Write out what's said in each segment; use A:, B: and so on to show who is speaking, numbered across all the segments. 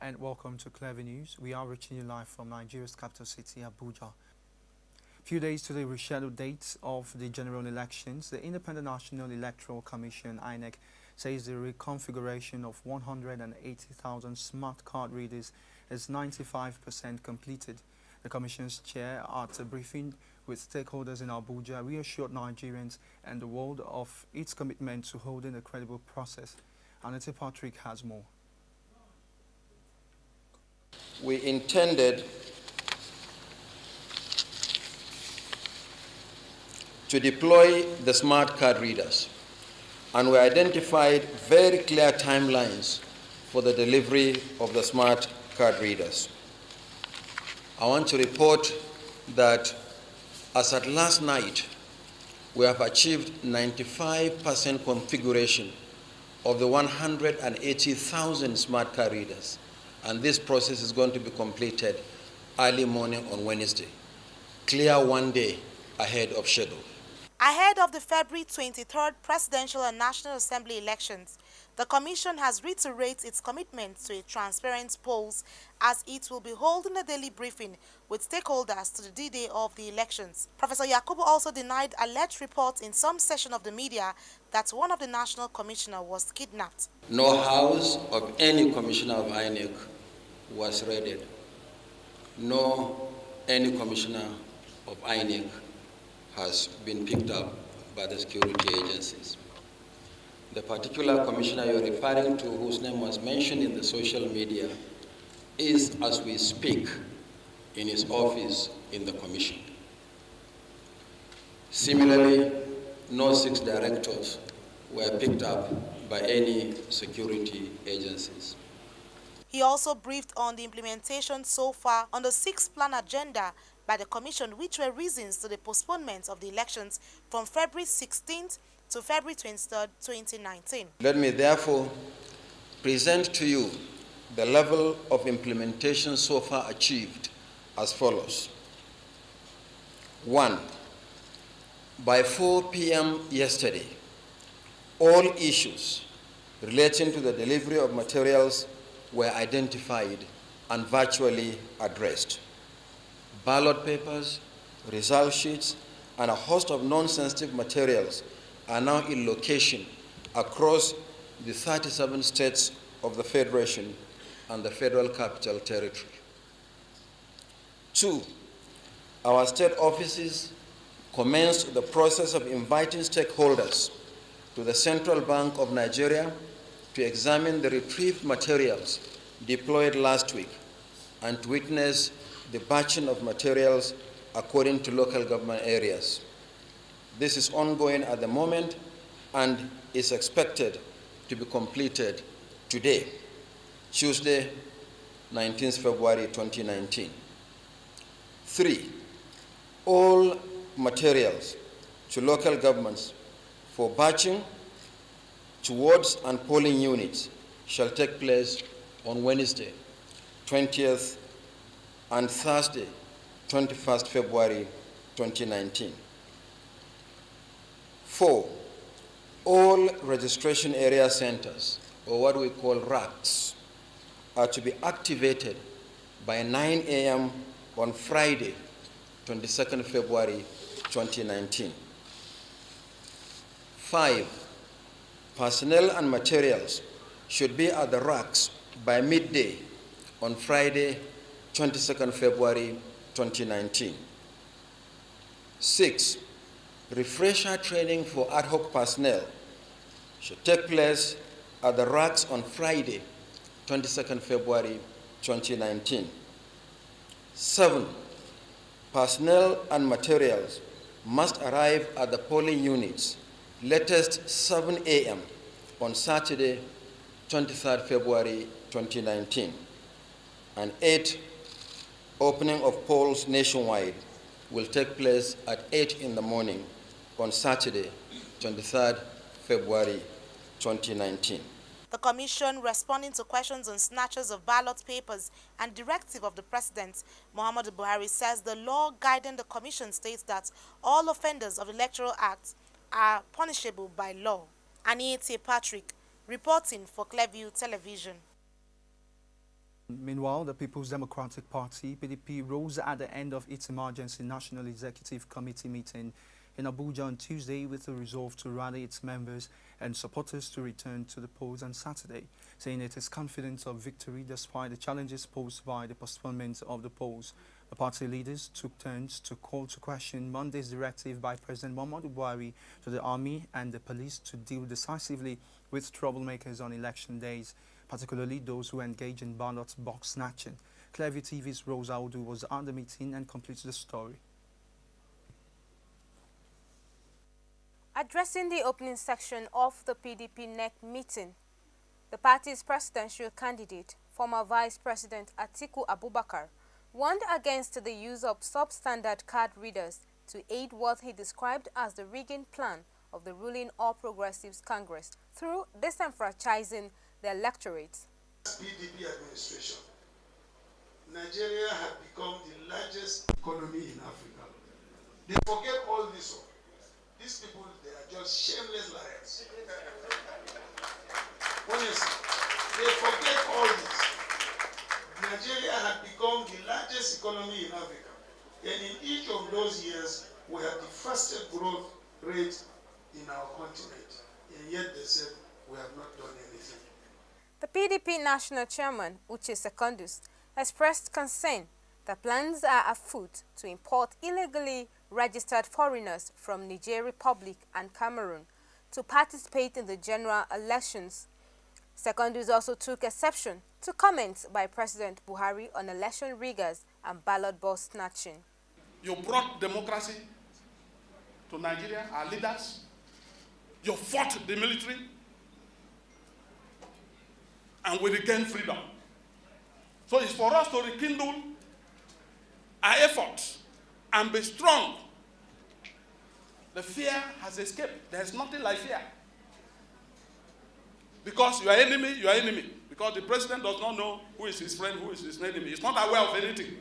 A: and welcome to Clearview News. We are reaching you live from Nigeria's capital city, Abuja. Few days to the rescheduled dates of the general elections, the Independent National Electoral Commission (INEC) says the reconfiguration of 180,000 smart card readers is 95% completed. The Commission's chair, at a briefing with stakeholders in Abuja, reassured Nigerians and the world of its commitment to holding a credible process. Anita Patrick has more.
B: We intended to deploy the smart card readers, and we identified very clear timelines for the delivery of the smart card readers. I want to report that as at last night, we have achieved 95% configuration of the 180,000 smart card readers, and this process is going to be completed early morning on Wednesday, clear 1 day ahead of schedule.
C: Ahead of the February 23rd Presidential and National Assembly elections, the Commission has reiterated its commitment to a transparent polls, as it will be holding a daily briefing with stakeholders to the D-Day of the elections. Professor Yakubu also denied alleged reports in some section of the media that one of the National Commissioner was kidnapped.
B: No house of any commissioner of INEC was raided. No any commissioner of INEC has been picked up by the security agencies. The particular commissioner you're referring to, whose name was mentioned in the social media, is, as we speak, in his office in the commission. Similarly, no 6 directors were picked up by any security agencies.
C: He also briefed on the implementation so far on the 6th plan agenda by the Commission, which were reasons to the postponement of the elections from February 16th to February 23rd, 2019.
B: Let me therefore present to you the level of implementation so far achieved as follows. 1. By 4 p.m. yesterday, all issues relating to the delivery of materials were identified and virtually addressed. Ballot papers, result sheets, and a host of non-sensitive materials are now in location across the 37 states of the Federation and the Federal Capital Territory. 2. Our state offices commenced the process of inviting stakeholders to the Central Bank of Nigeria to examine the retrieved materials deployed last week and to witness the batching of materials according to local government areas. This is ongoing at the moment and is expected to be completed today, Tuesday, 19th February 2019. 3. All materials to local governments for batching towards and polling units shall take place on Wednesday, 20th and Thursday, 21st February 2019. 4. All registration area centers, or what we call RACs, are to be activated by 9 a.m. on Friday, 22nd February 2019. 5. Personnel and materials should be at the racks by midday on Friday, 22nd February 2019. 6. Refresher training for ad hoc personnel should take place at the racks on Friday, 22nd February 2019. 7. Personnel and materials must arrive at the polling units latest 7 a.m. on Saturday, 23rd February 2019. And 8. Opening of polls nationwide will take place at 8 in the morning on Saturday, 23rd February 2019.
C: The Commission, responding to questions on snatches of ballot papers and directive of the President, Muhammadu Buhari, says the law guiding the Commission states that all offenders of the Electoral Act are punishable by law. Anita Patrick, reporting for Clearview Television.
A: Meanwhile, the People's Democratic Party, PDP, rose at the end of its emergency National Executive Committee meeting in Abuja on Tuesday with a resolve to rally its members and supporters to return to the polls on Saturday, saying it is confident of victory despite the challenges posed by the postponement of the polls. The party leaders took turns to call to question Monday's directive by President Muhammadu Buhari to the army and the police to deal decisively with troublemakers on election days, particularly those who engage in ballot box snatching. Clearview TV's Rose Audu was at the meeting and completes the story.
D: Addressing the opening section of the PDP NEC meeting, the party's presidential candidate, former Vice President Atiku Abubakar, warned against the use of substandard card readers to aid what he described as the rigging plan of the ruling All Progressives Congress through disenfranchising the electorate.
E: PDP administration, Nigeria had become the largest economy in Africa. They forget all this. These people, they are just shameless liars. Honestly, they forget all this. Nigeria had become the largest economy in Africa. And in each of those years, we had the fastest growth rate in our continent. And yet they said we have not done anything.
D: The PDP national chairman, Uche Secondus, expressed concern that plans are afoot to import illegally registered foreigners from Niger Republic and Cameroon to participate in the general elections. Secondus also took exception to comments by President Buhari on election riggers and ballot box snatching.
F: You brought democracy to Nigeria, our leaders. You fought the military. And we regained freedom. So it's for us to rekindle our efforts and be strong. The fear has escaped. There's nothing like fear. Because you are enemy, you are enemy. Because the president does not know who is his friend, who is his enemy. He's not aware of anything.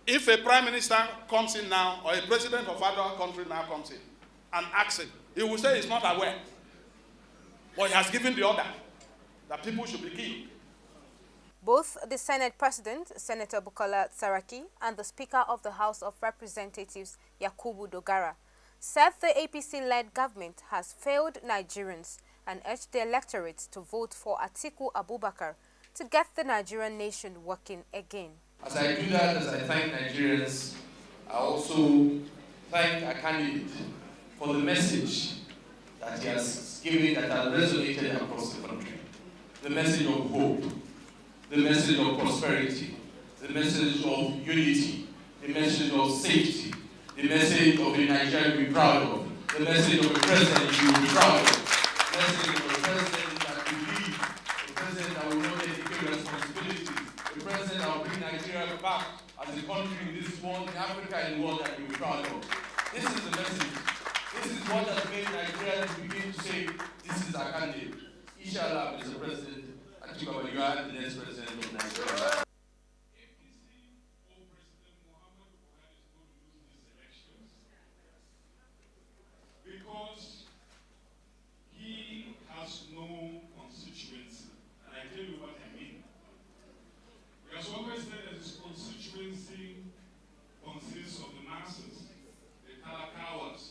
F: If a prime minister comes in now, or a president of other country now comes in and asks him, he will say he's not aware. But he has given the order that people should be killed.
D: Both the Senate President, Senator Bukola Saraki, and the Speaker of the House of Representatives, Yakubu Dogara, said the APC-led government has failed Nigerians and urged the electorate to vote for Atiku Abubakar to get the Nigerian nation working again.
G: As I do that, as I thank Nigerians, I also thank our candidate for the message that he has given that has resonated across the country. The message of hope, the message of prosperity, the message of unity, the message of safety, the message of a Nigeria to be proud of, the message of a president you will be proud of, the message of a president that will lead, a president that will not dedicate responsibilities, a president that will bring Nigeria back as a country in this world, in Africa and the world that you will be proud of. This is the message. This is what has made Nigeria begin to say, this is our candidate. Inshallah, Mr. President, Atiku Abubakar, you are the next president of Nigeria.
H: Because he has no constituency. And I tell you what I mean. He has always said that his constituency consists of the masses, the Talakawas.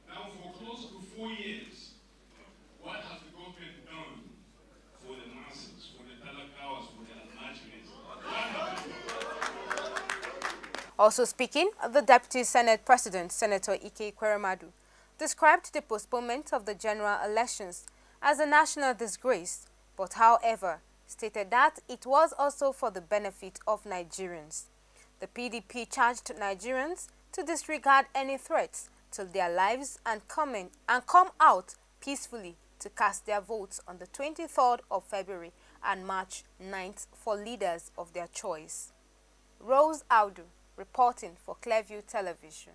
H: Now for close to 4 years, what has the government done for the masses, for the Talakawas, for the Almajiris? What have they done?
D: Also speaking, the Deputy Senate President, Senator Ike Kweremadu, described the postponement of the general elections as a national disgrace, but however, stated that it was also for the benefit of Nigerians. The PDP charged Nigerians to disregard any threats to their lives and come out peacefully to cast their votes on the 23rd of February and March 9th for leaders of their choice. Rose Audu, reporting for Clearview Television.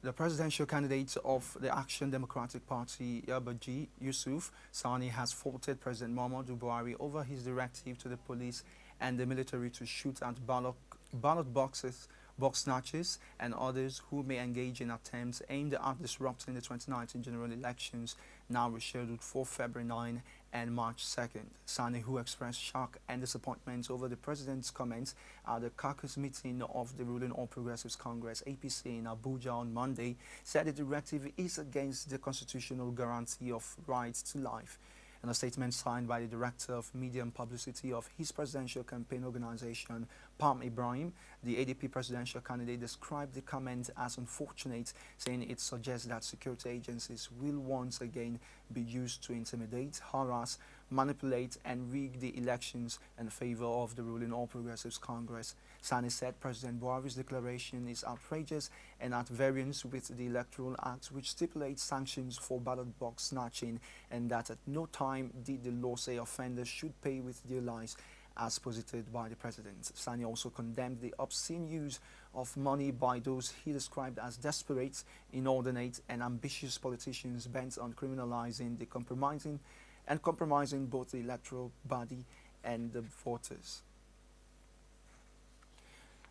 A: The presidential candidate of the Action Democratic Party, Yabaji Yusuf Sani, has faulted President Muhammadu Buhari over his directive to the police and the military to shoot at ballot boxes box snatchers, and others who may engage in attempts aimed at disrupting the 2019 general elections, now rescheduled for February 9 and March 2nd. Sani, who expressed shock and disappointment over the president's comments at the caucus meeting of the ruling All Progressives Congress (APC) in Abuja on Monday, said the directive is against the constitutional guarantee of rights to life. In a statement signed by the Director of Media and Publicity of his presidential campaign organization, Pam Ibrahim, the ADP presidential candidate described the comment as unfortunate, saying it suggests that security agencies will once again be used to intimidate, harass, manipulate, and rig the elections in favor of the ruling All Progressives Congress. Sani said President Buhari's declaration is outrageous and at variance with the Electoral Act, which stipulates sanctions for ballot box snatching, and that at no time did the law say offenders should pay with their lives, as posited by the president. Sani also condemned the obscene use of money by those he described as desperate, inordinate, and ambitious politicians bent on criminalizing the compromising both the electoral body and the voters.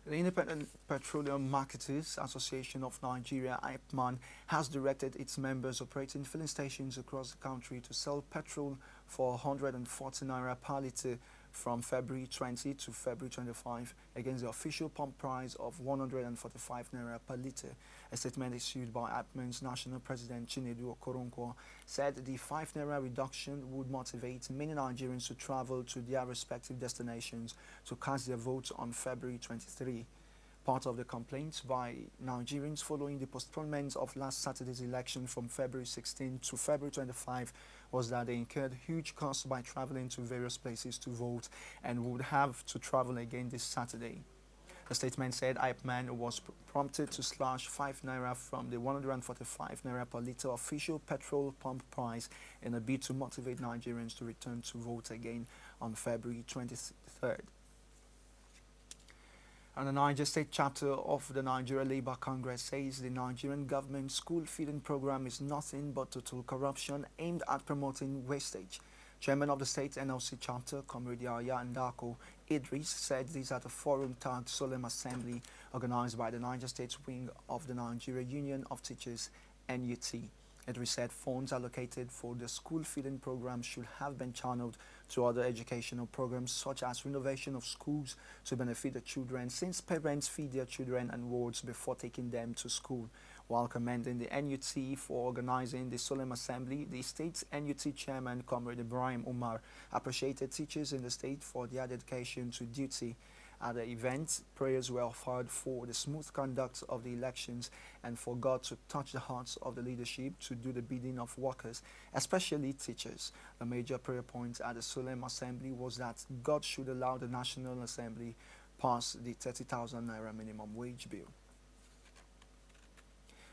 A: The Independent Petroleum Marketers Association of Nigeria (IPMAN) has directed its members operating filling stations across the country to sell petrol for 140 naira per litre from February 20 to February 25 against the official pump price of 145 naira per litre. A statement issued by IPMAN's national president Chinedu Okoronko said the 5 naira reduction would motivate many Nigerians to travel to their respective destinations to cast their votes on February 23. Part of the complaints by Nigerians following the postponement of last Saturday's election from February 16 to February 25 was that they incurred huge costs by traveling to various places to vote and would have to travel again this Saturday. The statement said IPMAN was prompted to slash 5 naira from the 145 naira per litre official petrol pump price in a bid to motivate Nigerians to return to vote again on February 23rd. And the Niger State chapter of the Nigeria Labour Congress says the Nigerian government school feeding program is nothing but total corruption aimed at promoting wastage. Chairman of the state NLC chapter, Comrade Yahya Ndako Idris, said this at a forum tagged Solemn Assembly organized by the Niger State wing of the Nigeria Union of Teachers, NUT. Idris said funds allocated for the school feeding program should have been channeled to other educational programs such as renovation of schools to benefit the children, since parents feed their children and wards before taking them to school. While commending the NUT for organizing the Solemn Assembly, the state's NUT chairman, Comrade Ibrahim Umar, appreciated teachers in the state for their dedication to duty. At the event, prayers were offered for the smooth conduct of the elections and for God to touch the hearts of the leadership to do the bidding of workers, especially teachers. The major prayer point at the Solemn Assembly was that God should allow the National Assembly pass the 30,000 naira minimum wage bill.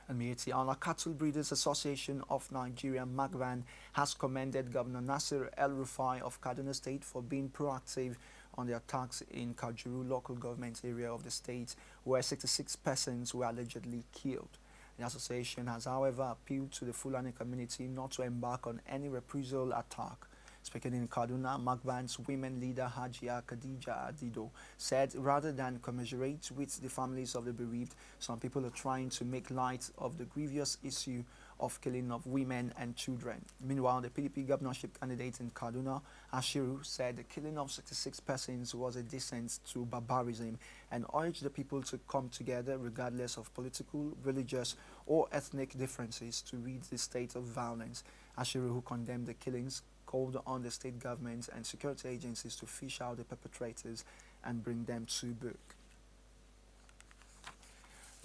A: And Mieti Allah Cattle Breeders Association of Nigeria (MAGBAN) has commended Governor Nasir El-Rufai of Kaduna State for being proactive on the attacks in Kajuru local government area of the state, where 66 persons were allegedly killed. The association has, however, appealed to the Fulani community not to embark on any reprisal attack. Speaking in Kaduna, MAGBAN's women leader Hajia Khadija Adido said rather than commiserate with the families of the bereaved, some people are trying to make light of the grievous issue of killing of women and children. Meanwhile, the PDP governorship candidate in Kaduna, Ashiru, said the killing of 66 persons was a descent to barbarism and urged the people to come together regardless of political, religious or ethnic differences to rid the state of violence. Ashiru, who condemned the killings, called on the state government and security agencies to fish out the perpetrators and bring them to book.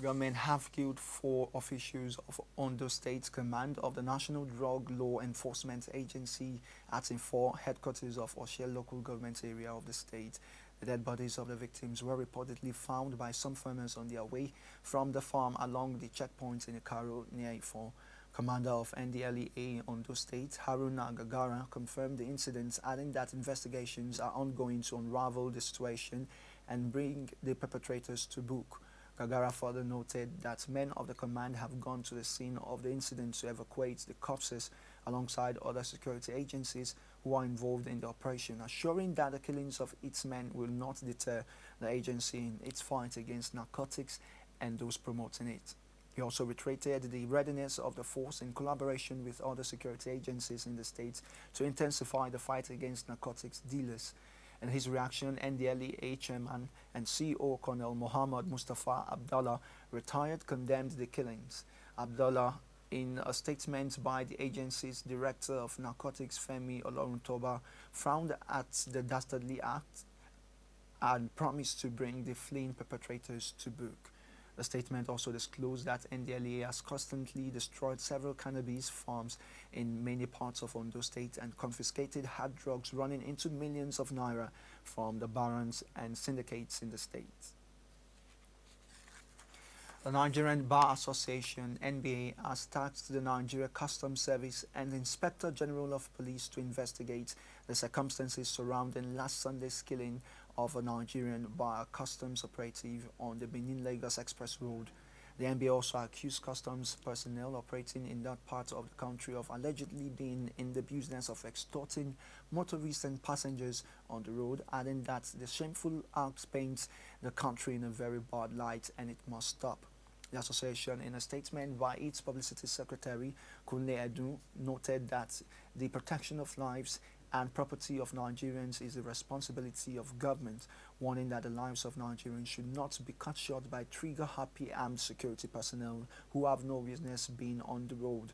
A: Government have killed 4 officials of Ondo State Command of the National Drug Law Enforcement Agency at Info, headquarters of Oshel local government area of the state. The dead bodies of the victims were reportedly found by some farmers on their way from the farm along the checkpoint in Ikaro near Ifo. Commander of NDLEA Ondo State, Haruna Gagara, confirmed the incident, adding that investigations are ongoing to unravel the situation and bring the perpetrators to book. Gagara further noted that men of the command have gone to the scene of the incident to evacuate the corpses alongside other security agencies, who are involved in the operation, assuring that the killings of its men will not deter the agency in its fight against narcotics and those promoting it. He also reiterated the readiness of the force in collaboration with other security agencies in the state to intensify the fight against narcotics dealers. In his reaction, NDLEA chairman and CEO Colonel Mohammed Mustafa Abdallah, retired, condemned the killings. Abdallah, in a statement by the agency's director of narcotics Femi Oloruntoba, frowned at the dastardly act and promised to bring the fleeing perpetrators to book. The statement also disclosed that NDLEA has constantly destroyed several cannabis farms in many parts of Ondo State and confiscated hard drugs running into millions of naira from the barons and syndicates in the state. The Nigerian Bar Association (NBA) has tasked the Nigeria Customs Service and the Inspector General of Police to investigate the circumstances surrounding last Sunday's killing of a Nigerian by a customs operative on the Benin-Lagos Express Road. The NBA also accused customs personnel operating in that part of the country of allegedly being in the business of extorting motorists and passengers on the road, adding that the shameful act paints the country in a very bad light and it must stop. The association, in a statement by its publicity secretary, Kunle Edu, noted that the protection of lives and property of Nigerians is the responsibility of government, warning that the lives of Nigerians should not be cut short by trigger-happy armed security personnel who have no business being on the road.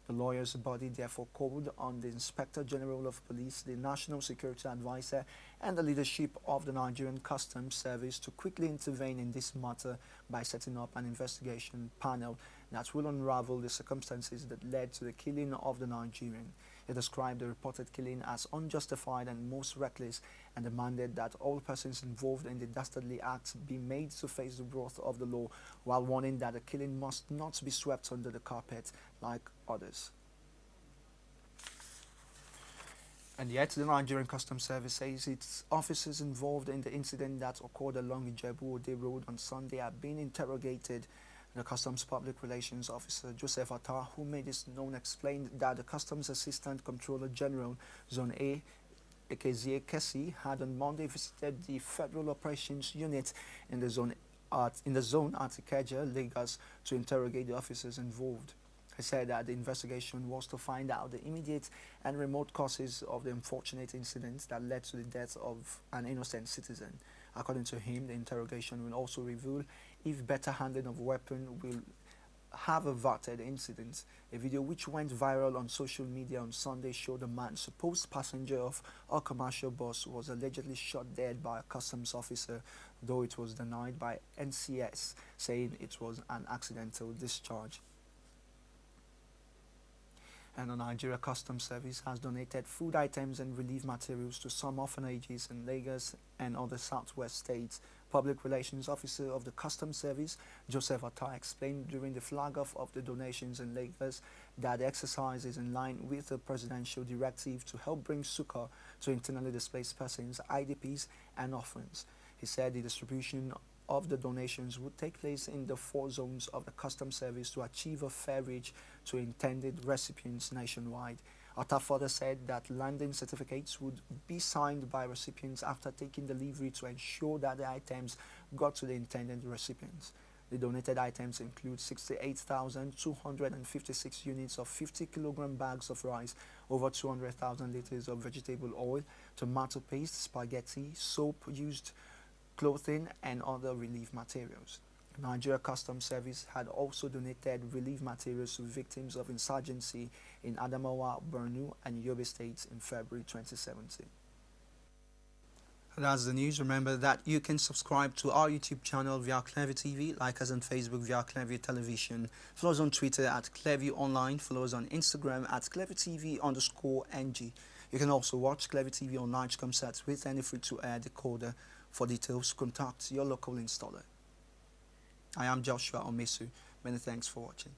A: The lawyer's body therefore called on the Inspector General of Police, the National Security Advisor, and the leadership of the Nigerian Customs Service to quickly intervene in this matter by setting up an investigation panel that will unravel the circumstances that led to the killing of the Nigerian. He described the reported killing as unjustified and most reckless and demanded that all persons involved in the dastardly act be made to face the wrath of the law, while warning that the killing must not be swept under the carpet like others. And yet, the Nigerian Customs Service says its officers involved in the incident that occurred along Ijebu-Ode Road on Sunday are being interrogated. The Customs Public Relations Officer Joseph Atta, who made this known, explained that the Customs Assistant Controller General, Zone A, Ekezie Kesi, had on Monday visited the Federal Operations Unit in the zone at Ikeja, Lagos, to interrogate the officers involved. He said that the investigation was to find out the immediate and remote causes of the unfortunate incident that led to the death of an innocent citizen. According to him, the interrogation will also reveal if better handling of weapon will have averted incident. A video which went viral on social media on Sunday showed a man, supposed passenger of a commercial bus, was allegedly shot dead by a customs officer, though it was denied by NCS, saying it was an accidental discharge. And the Nigeria Customs Service has donated food items and relief materials to some orphanages in Lagos and other southwest states. Public Relations Officer of the Customs Service, Joseph Atta, explained during the flag-off of the donations in Lagos that the exercise is in line with the presidential directive to help bring succor to internally displaced persons, IDPs, and orphans. He said the distribution of the donations would take place in the 4 zones of the Customs Service to achieve a fair reach to intended recipients nationwide. Atta further said that landing certificates would be signed by recipients after taking delivery to ensure that the items got to the intended recipients. The donated items include 68,256 units of 50-kilogram bags of rice, over 200,000 liters of vegetable oil, tomato paste, spaghetti, soap, used clothing, and other relief materials. Nigeria Customs Service had also donated relief materials to victims of insurgency in Adamawa, Borno, and Yobe states in February 2017. That's the news. Remember that you can subscribe to our YouTube channel via Clearview TV, like us on Facebook via Clearview Television, follow us on Twitter at Clearview Online, follow us on Instagram at ClearviewTV_NG. You can also watch Clearview TV on large sets with any free-to-air decoder. For details, contact your local installer. I am Joshua Omesu. Many thanks for watching.